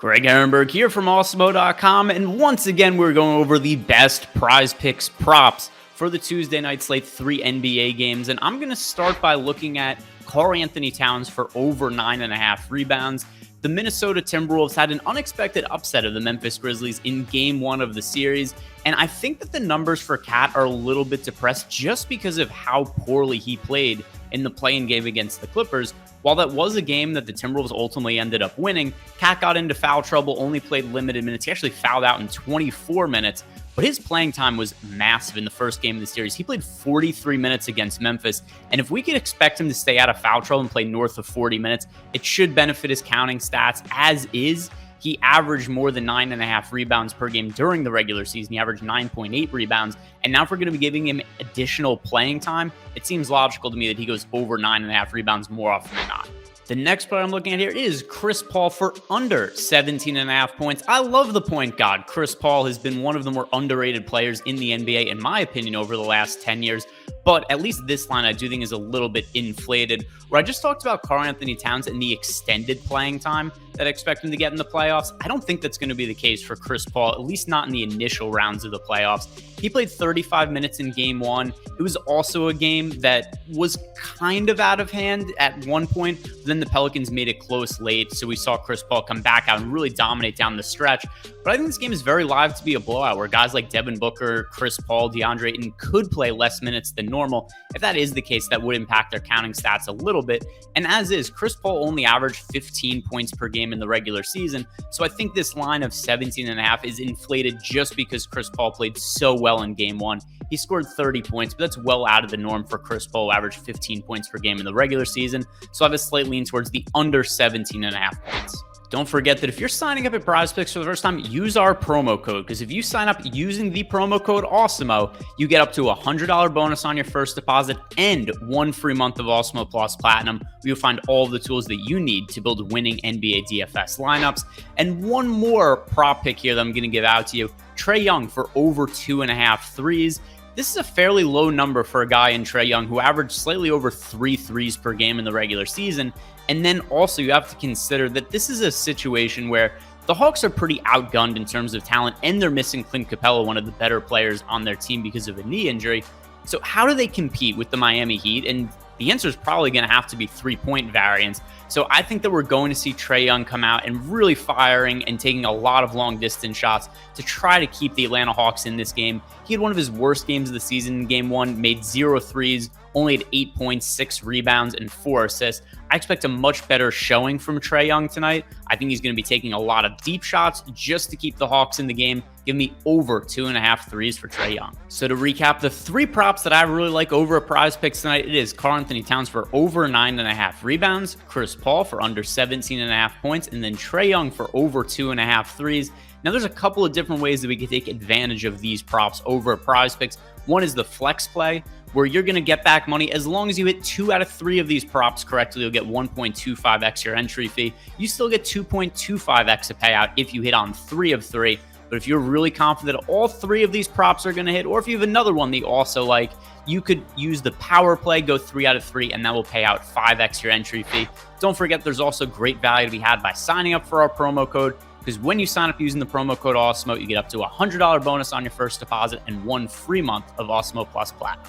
Greg Ehrenberg here from Awesemo.com, and once again we're going over the best PrizePicks props for the Tuesday night slate, 3 NBA games, and I'm going to start by looking at Karl-Anthony Towns for over 9.5 rebounds. The Minnesota Timberwolves had an unexpected upset of the Memphis Grizzlies in Game 1 of the series, and I think that the numbers for Cat are a little bit depressed just because of how poorly he played in the play-in game against the Clippers. While that was a game that the Timberwolves ultimately ended up winning, Cat got into foul trouble, only played limited minutes. He actually fouled out in 24 minutes, but his playing time was massive in the first game of the series. He played 43 minutes against Memphis, and if we could expect him to stay out of foul trouble and play north of 40 minutes, it should benefit his counting stats. As is, he averaged more than 9.5 rebounds per game during the regular season. He averaged 9.8 rebounds. And now if we're going to be giving him additional playing time, it seems logical to me that he goes over 9.5 rebounds more often than not. The next player I'm looking at here is Chris Paul for under 17.5 points. I love the point guard. Chris Paul has been one of the more underrated players in the NBA, in my opinion, over the last 10 years. But at least this line I do think is a little bit inflated. Where I just talked about Karl-Anthony Towns and the extended playing time that I expect him to get in the playoffs. I don't think that's going to be the case for Chris Paul, at least not in the initial rounds of the playoffs. He played 35 minutes in Game 1. It was also a game that was kind of out of hand at one point. Then the Pelicans made it close late, so we saw Chris Paul come back out and really dominate down the stretch. But I think this game is very live to be a blowout, where guys like Devin Booker, Chris Paul, DeAndre Ayton could play less minutes than normal. If that is the case, that would impact their counting stats a little bit. And as is, Chris Paul only averaged 15 points per game in the regular season. So I think this line of 17.5 is inflated just because Chris Paul played so well in Game 1. He scored 30 points, but that's well out of the norm for Chris Paul, who averaged 15 points per game in the regular season. So I have a slight lean towards the under 17.5 points. Don't forget that if you're signing up at PrizePicks for the first time, use our promo code, because if you sign up using the promo code Awesemo, you get up to a $100 bonus on your first deposit and 1 free month of Awesemo Plus Platinum, where you'll find all of the tools that you need to build winning NBA DFS lineups. And one more prop pick here that I'm going to give out to you, Trae Young for over 2.5 threes. This is a fairly low number for a guy in Trae Young who averaged slightly over 3 threes per game in the regular season. And then also you have to consider that this is a situation where the Hawks are pretty outgunned in terms of talent, and they're missing Clint Capella, one of the better players on their team, because of a knee injury. So how do they compete with the Miami Heat? And the answer is probably going to have to be 3-point variance. So I think that we're going to see Trae Young come out and really firing and taking a lot of long distance shots to try to keep the Atlanta Hawks in this game. He had one of his worst games of the season in Game 1, made 0 threes, only had 8 points, 6 rebounds, and 4 assists. I expect a much better showing from Trae Young tonight. I think he's going to be taking a lot of deep shots just to keep the Hawks in the game. Give me over 2.5 threes for Trae Young. So to recap, the 3 props that I really like over at PrizePicks tonight, it is Karl-Anthony Towns for over 9.5 rebounds, Chris Paul for under 17.5 points, and then Trae Young for over 2.5 threes. Now, there's a couple of different ways that we can take advantage of these props over at PrizePicks. One is the flex play, where you're going to get back money as long as you hit 2 out of 3 of these props correctly. You'll get 1.25x your entry fee. You still get 2.25x a payout if you hit on 3 of 3. But if you're really confident all 3 of these props are going to hit, or if you have another one that you also like, you could use the power play, go 3 out of 3, and that will pay out 5x your entry fee. Don't forget, there's also great value to be had by signing up for our promo code, because when you sign up using the promo code Awesemo, you get up to a $100 bonus on your first deposit and 1 free month of Awesemo Plus Platinum.